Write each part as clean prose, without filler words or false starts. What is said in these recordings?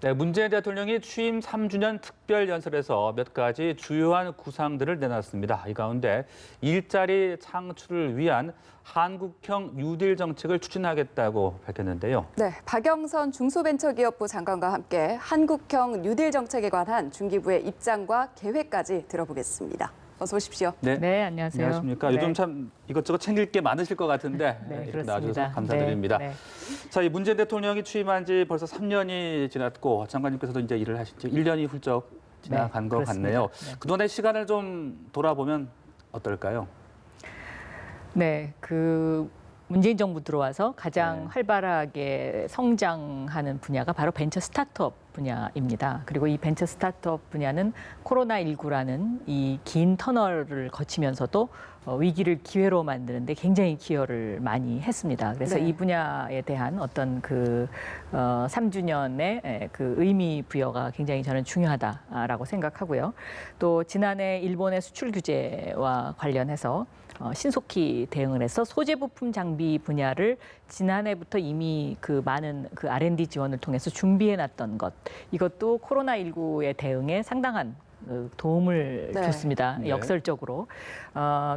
네, 문재인 대통령이 취임 3주년 특별 연설에서 몇 가지 주요한 구상들을 내놨습니다. 이 가운데 일자리 창출을 위한 한국형 뉴딜 정책을 추진하겠다고 밝혔는데요. 네, 박영선 중소벤처기업부 장관과 함께 한국형 뉴딜 정책에 관한 중기부의 입장과 계획까지 들어보겠습니다. 어서 오십시오. 네, 안녕하세요. 안녕하십니까. 네. 요즘 참 이것저것 챙길 게 많으실 것 같은데 네, 이렇게 그렇습니다. 나와주셔서 감사드립니다. 네. 자, 이 문재인 대통령이 취임한 지 벌써 3년이 지났고 장관님께서도 이제 일을 하신 지 1년이 훌쩍 지나간 것 그렇습니다. 같네요. 네. 그동안의 시간을 좀 돌아보면 어떨까요? 네, 문재인 정부 들어와서 가장 네. 활발하게 성장하는 분야가 바로 벤처 스타트업 분야입니다. 그리고 이 벤처 스타트업 분야는 코로나19라는 이 긴 터널을 거치면서도 위기를 기회로 만드는데 굉장히 기여를 많이 했습니다. 그래서 네. 이 분야에 대한 어떤 3주년의 그 의미 부여가 굉장히 저는 중요하다라고 생각하고요. 또 지난해 일본의 수출 규제와 관련해서 신속히 대응을 해서 소재 부품 장비 분야를 지난해부터 이미 많은 R&D 지원을 통해서 준비해놨던 것, 이것도 코로나19의 대응에 상당한 도움을 네. 줬습니다. 네. 역설적으로.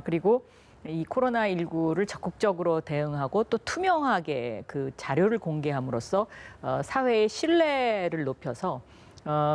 그리고 이 코로나19를 적극적으로 대응하고 또 투명하게 그 자료를 공개함으로써 사회의 신뢰를 높여서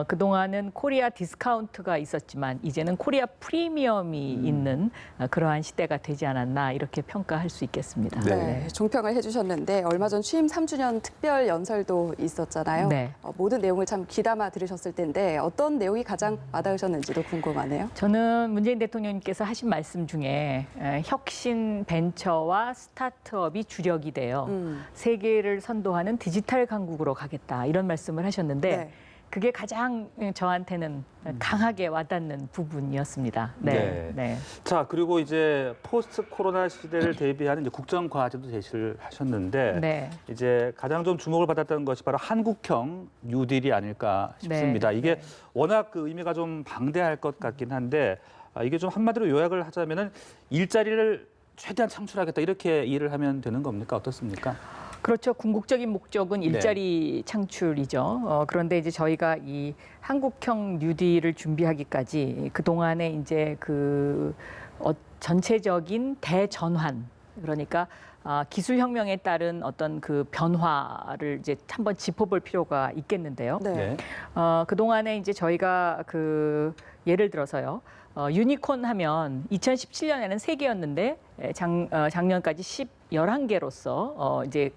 그동안은 코리아 디스카운트가 있었지만 이제는 코리아 프리미엄이 있는 그러한 시대가 되지 않았나 이렇게 평가할 수 있겠습니다. 네, 종평을 해주셨는데 얼마 전 취임 3주년 특별 연설도 있었잖아요. 네. 모든 내용을 참 귀담아 들으셨을 텐데 어떤 내용이 가장 와닿으셨는지도 궁금하네요. 저는 문재인 대통령님께서 하신 말씀 중에 혁신 벤처와 스타트업이 주력이 되어 세계를 선도하는 디지털 강국으로 가겠다 이런 말씀을 하셨는데 네. 그게 가장 저한테는 강하게 와닿는 부분이었습니다. 네. 네. 자, 그리고 이제 포스트 코로나 시대를 대비하는 이제 국정 과제도 제시를 하셨는데 네. 이제 가장 좀 주목을 받았던 것이 바로 한국형 뉴딜이 아닐까 싶습니다. 네. 이게 네. 워낙 의미가 좀 방대할 것 같긴 한데 이게 좀 한마디로 요약을 하자면은 일자리를 최대한 창출하겠다 이렇게 이해를 하면 되는 겁니까? 어떻습니까? 그렇죠. 궁극적인 목적은 일자리 창출이죠. 그런데 이제 저희가 이 한국형 뉴딜을 준비하기까지 그동안에 이제 전체적인 대전환, 그러니까 기술혁명에 따른 어떤 변화를 이제 한번 짚어볼 필요가 있겠는데요. 네. 그동안에 이제 저희가 예를 들어서요. 유니콘 하면 2017년에는 3개였는데 작년까지 11개로서 이제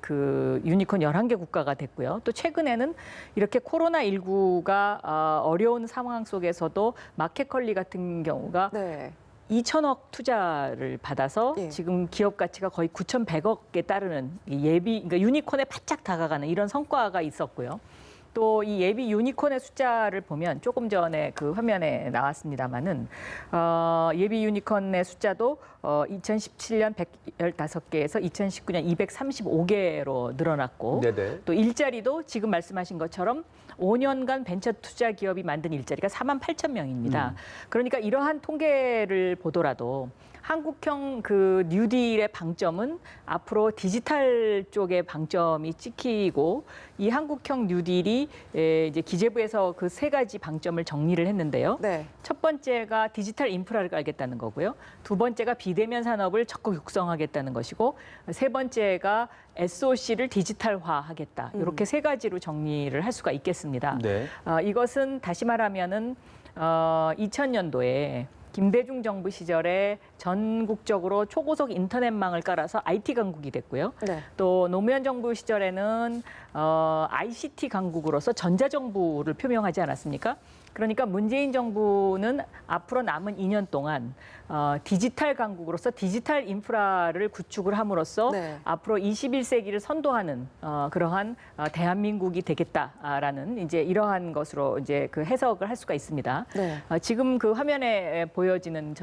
유니콘 11개 국가가 됐고요. 또 최근에는 이렇게 코로나19가 어려운 상황 속에서도 마켓컬리 같은 경우가 네. 2천억 투자를 받아서 예. 지금 기업 가치가 거의 9,100억에 따르는 그러니까 유니콘에 바짝 다가가는 이런 성과가 있었고요. 또 이 예비 유니콘의 숫자를 보면 조금 전에 화면에 나왔습니다마는 예비 유니콘의 숫자도 2017년 115개에서 2019년 235개로 늘어났고 네네. 또 일자리도 지금 말씀하신 것처럼 5년간 벤처 투자 기업이 만든 일자리가 48,000명입니다. 그러니까 이러한 통계를 보더라도 한국형 뉴딜의 방점은 앞으로 디지털 쪽의 방점이 찍히고 이 한국형 뉴딜이 이제 기재부에서 3가지 방점을 정리를 했는데요. 네. 첫 번째가 디지털 인프라를 깔겠다는 거고요. 두 번째가 비대면 산업을 적극 육성하겠다는 것이고 세 번째가 SOC를 디지털화하겠다. 이렇게 3가지로 정리를 할 수가 있겠습니다. 네. 이것은 다시 말하면은 2000년도에 김대중 정부 시절에 전국적으로 초고속 인터넷망을 깔아서 IT 강국이 됐고요. 네. 또 노무현 정부 시절에는 ICT 강국으로서 전자정부를 표명하지 않았습니까? 그러니까 문재인 정부는 앞으로 남은 2년 동안 디지털 강국으로서 디지털 인프라를 구축을 함으로써 네. 앞으로 21세기를 선도하는 그러한 대한민국이 되겠다라는 이제 이러한 것으로 이제 해석을 할 수가 있습니다. 네. 지금 화면에 보여지는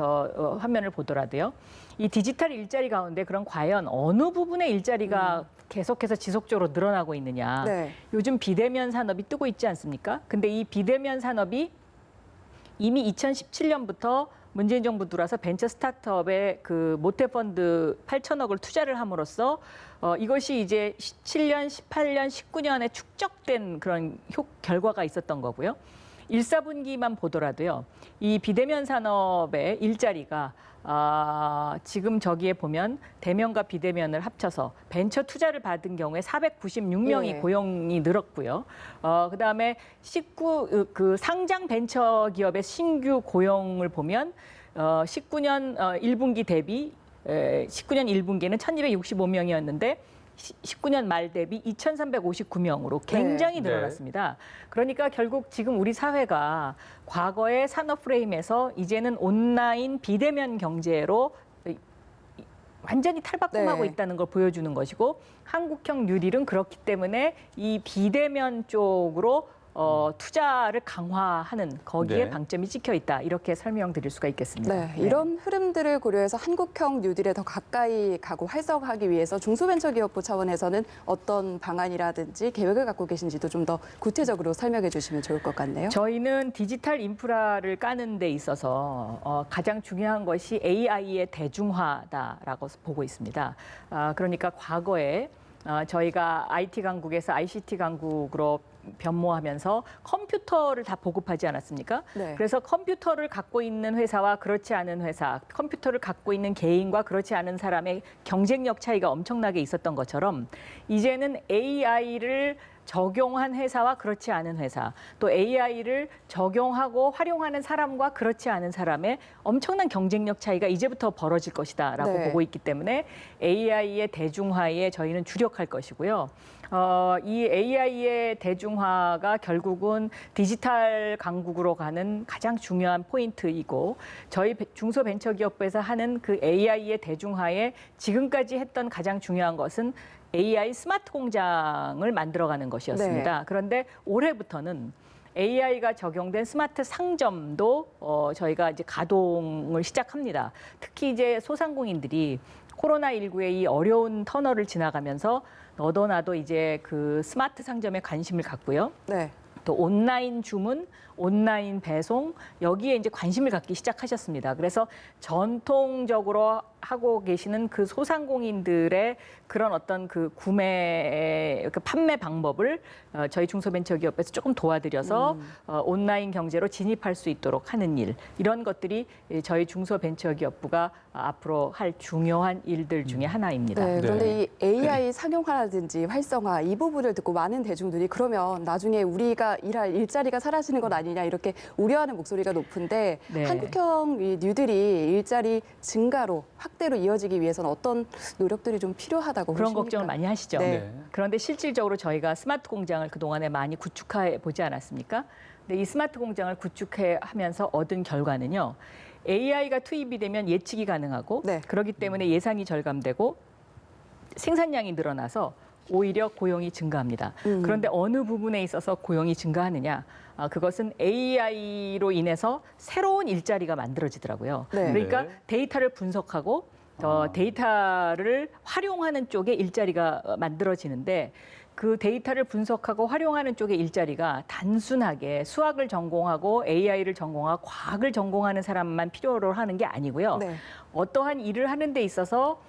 화면을 보더라도요. 이 디지털 일자리 가운데 그럼 과연 어느 부분의 일자리가 계속해서 지속적으로 늘어나고 있느냐. 네. 요즘 비대면 산업이 뜨고 있지 않습니까? 근데 이 비대면 산업이 이미 2017년부터 문재인 정부 들어와서 벤처 스타트업에 그 모태펀드 8천억을 투자를 함으로써 이것이 이제 17년, 18년, 19년에 축적된 그런 결과가 있었던 거고요. 1, 4분기만 보더라도요. 이 비대면 산업의 일자리가 지금 저기에 보면 대면과 비대면을 합쳐서 벤처 투자를 받은 경우에 496명이 예. 고용이 늘었고요. 그다음에 그 상장 벤처 기업의 신규 고용을 보면 19년 1분기 대비 19년 1분기는 1,265명이었는데 19년 말 대비 2,359명으로 굉장히 네. 늘어났습니다. 그러니까 결국 지금 우리 사회가 과거의 산업 프레임에서 이제는 온라인 비대면 경제로 완전히 탈바꿈하고 네. 있다는 걸 보여주는 것이고 한국형 뉴딜은 그렇기 때문에 이 비대면 쪽으로 투자를 강화하는 거기에 네. 방점이 찍혀 있다. 이렇게 설명드릴 수가 있겠습니다. 네, 이런 흐름들을 고려해서 한국형 뉴딜에 더 가까이 가고 활성화하기 위해서 중소벤처기업부 차원에서는 어떤 방안이라든지 계획을 갖고 계신지도 좀 더 구체적으로 설명해 주시면 좋을 것 같네요. 저희는 디지털 인프라를 까는 데 있어서 가장 중요한 것이 AI의 대중화다라고 보고 있습니다. 그러니까 과거에 저희가 IT 강국에서 ICT 강국으로 변모하면서 컴퓨터를 다 보급하지 않았습니까? 네. 그래서 컴퓨터를 갖고 있는 회사와 그렇지 않은 회사, 컴퓨터를 갖고 있는 개인과 그렇지 않은 사람의 경쟁력 차이가 엄청나게 있었던 것처럼 이제는 AI를 적용한 회사와 그렇지 않은 회사, 또 AI를 적용하고 활용하는 사람과 그렇지 않은 사람의 엄청난 경쟁력 차이가 이제부터 벌어질 것이다라고 네. 보고 있기 때문에 AI의 대중화에 저희는 주력할 것이고요. 이 AI의 대중화가 결국은 디지털 강국으로 가는 가장 중요한 포인트이고 저희 중소벤처기업부에서 하는 그 AI의 대중화에 지금까지 했던 가장 중요한 것은 AI 스마트 공장을 만들어가는 것이었습니다. 네. 그런데 올해부터는 AI가 적용된 스마트 상점도 저희가 이제 가동을 시작합니다. 특히 이제 소상공인들이 코로나19의 이 어려운 터널을 지나가면서 너도 나도 이제 그 스마트 상점에 관심을 갖고요. 네. 또 온라인 주문, 온라인 배송 여기에 이제 관심을 갖기 시작하셨습니다. 그래서 전통적으로 하고 계시는 그 소상공인들의 그런 어떤 그 판매 방법을 저희 중소벤처기업에서 조금 도와드려서 온라인 경제로 진입할 수 있도록 하는 일 이런 것들이 저희 중소벤처기업부가 앞으로 할 중요한 일들 중에 하나입니다. 네, 그런데 네. 이 AI 상용화라든지 활성화 이 부분을 듣고 많은 대중들이 그러면 나중에 우리가 일할 일자리가 사라지는 건 아니냐 이렇게 우려하는 목소리가 높은데 네. 한국형 이 뉴딜이 일자리 증가로 확대로 이어지기 위해서는 어떤 노력들이 좀 필요하다고 그런 보십니까? 걱정을 많이 하시죠. 네. 그런데 실질적으로 저희가 스마트 공장을 그동안에 많이 구축해 보지 않았습니까? 근데 이 스마트 공장을 구축해 하면서 얻은 결과는요. AI가 투입이 되면 예측이 가능하고 네. 그렇기 때문에 예산이 절감되고 생산량이 늘어나서 오히려 고용이 증가합니다. 그런데 어느 부분에 있어서 고용이 증가하느냐? 그것은 AI로 인해서 새로운 일자리가 만들어지더라고요. 네. 그러니까 네. 데이터를 분석하고 데이터를 활용하는 쪽에 일자리가 만들어지는데 그 데이터를 분석하고 활용하는 쪽의 일자리가 단순하게 수학을 전공하고 AI를 전공하고 과학을 전공하는 사람만 필요로 하는 게 아니고요. 네. 어떠한 일을 하는 데 있어서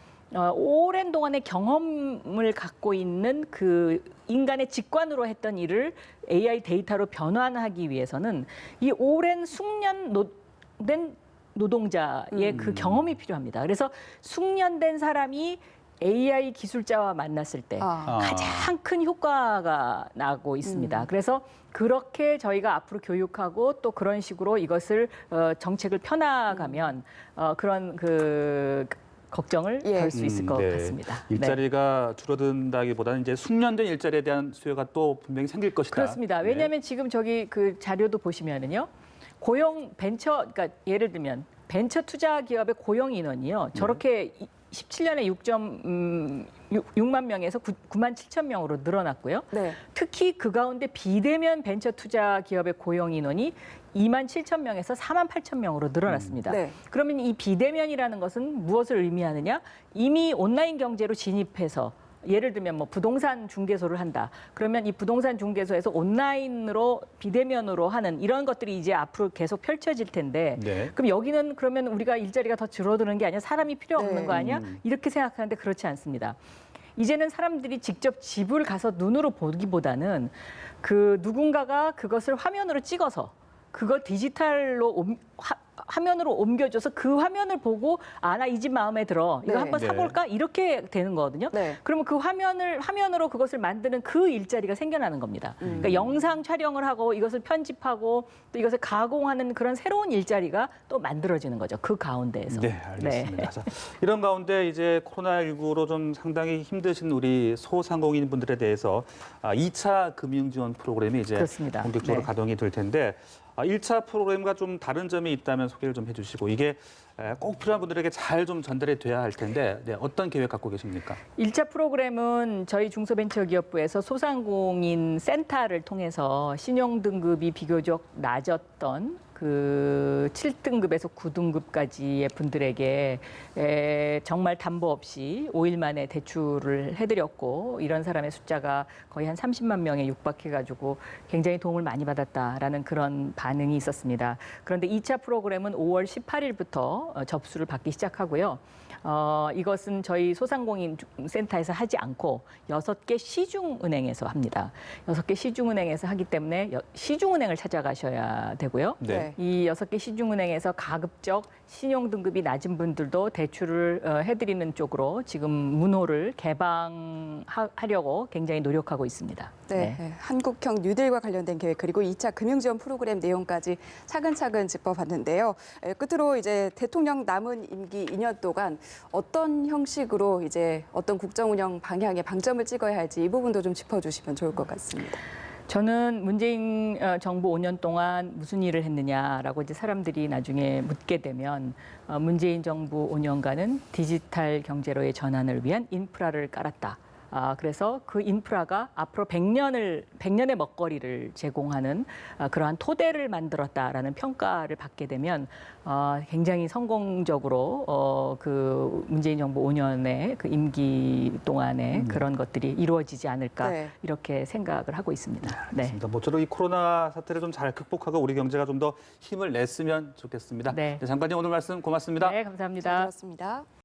오랜 동안의 경험을 갖고 있는 그 인간의 직관으로 했던 일을 AI 데이터로 변환하기 위해서는 이 오랜 숙련된 노동자의 그 경험이 필요합니다. 그래서 숙련된 사람이 AI 기술자와 만났을 때 가장 큰 효과가 나고 있습니다. 그래서 그렇게 저희가 앞으로 교육하고 또 그런 식으로 이것을 정책을 펴나가면 그런 그 걱정을 예. 덜 수 있을 것 네. 같습니다. 일자리가 줄어든다기보다는 이제 숙련된 일자리에 대한 수요가 또 분명히 생길 것이다. 그렇습니다. 네. 왜냐하면 지금 저기 그 자료도 보시면은요. 고용 그러니까 예를 들면 벤처 투자 기업의 고용 인원이요. 저렇게 17년에 6만 명에서 9만 7천 명으로 늘어났고요. 네. 특히 그 가운데 비대면 벤처 투자 기업의 고용 인원이 2만 7천 명에서 4만 8천 명으로 늘어났습니다. 네. 그러면 이 비대면이라는 것은 무엇을 의미하느냐? 이미 온라인 경제로 진입해서 예를 들면 뭐 부동산 중개소를 한다. 그러면 이 부동산 중개소에서 온라인으로 비대면으로 하는 이런 것들이 이제 앞으로 계속 펼쳐질 텐데 네. 그럼 여기는 그러면 우리가 일자리가 더 줄어드는 게 아니야? 사람이 필요 없는 네. 거 아니야? 이렇게 생각하는데 그렇지 않습니다. 이제는 사람들이 직접 집을 가서 눈으로 보기보다는 그 누군가가 그것을 화면으로 찍어서 그걸 디지털로 화면으로 옮겨줘서 그 화면을 보고 아, 나 이 집 마음에 들어. 이거 네. 한번 사볼까? 이렇게 되는 거거든요. 네. 그러면 그 화면으로 그것을 만드는 그 일자리가 생겨나는 겁니다. 그러니까 영상 촬영을 하고 이것을 편집하고 또 이것을 가공하는 그런 새로운 일자리가 또 만들어지는 거죠. 그 가운데에서. 네, 알겠습니다. 자, 이런 가운데 이제 코로나19로 좀 상당히 힘드신 우리 소상공인 분들에 대해서 2차 금융 지원 프로그램이 이제 그렇습니다. 본격적으로 네. 가동이 될 텐데 1차 프로그램과 좀 다른 점이 있다면 소개를 좀 해주시고 이게 꼭 필요한 분들에게 잘 좀 전달이 돼야 할 텐데 네, 어떤 계획 갖고 계십니까? 1차 프로그램은 저희 중소벤처기업부에서 소상공인 센터를 통해서 신용 등급이 비교적 낮았던 그 7등급에서 9등급까지의 분들에게 정말 담보 없이 5일 만에 대출을 해드렸고 이런 사람의 숫자가 거의 한 30만 명에 육박해가지고 굉장히 도움을 많이 받았다라는 그런 반응이 있었습니다. 그런데 2차 프로그램은 5월 18일부터 접수를 받기 시작하고요. 이것은 저희 소상공인 센터에서 하지 않고 6개 시중은행에서 합니다. 6개 시중은행에서 하기 때문에 시중은행을 찾아가셔야 되고요. 네. 이 6개 시중은행에서 가급적 신용 등급이 낮은 분들도 대출을 해드리는 쪽으로 지금 문호를 개방하려고 굉장히 노력하고 있습니다. 네. 네. 한국형 뉴딜과 관련된 계획 그리고 2차 금융지원 프로그램 내용까지 차근차근 짚어봤는데요. 끝으로 이제 대통령 남은 임기 2년 동안 어떤 형식으로 이제 어떤 국정 운영 방향에 방점을 찍어야 할지 이 부분도 좀 짚어주시면 좋을 것 같습니다. 저는 문재인 정부 5년 동안 무슨 일을 했느냐라고 이제 사람들이 나중에 묻게 되면 문재인 정부 5년간은 디지털 경제로의 전환을 위한 인프라를 깔았다. 그래서 그 인프라가 앞으로 100년의 먹거리를 제공하는 그러한 토대를 만들었다라는 평가를 받게 되면 굉장히 성공적으로 그 문재인 정부 5년의 그 임기 동안에 그런 것들이 이루어지지 않을까 네. 이렇게 생각을 하고 있습니다. 네. 알겠습니다. 모쪼록 이 코로나 사태를 좀 잘 극복하고 우리 경제가 좀 더 힘을 냈으면 좋겠습니다. 네. 장관님 오늘 말씀 고맙습니다. 네, 감사합니다. 잘 들었습니다.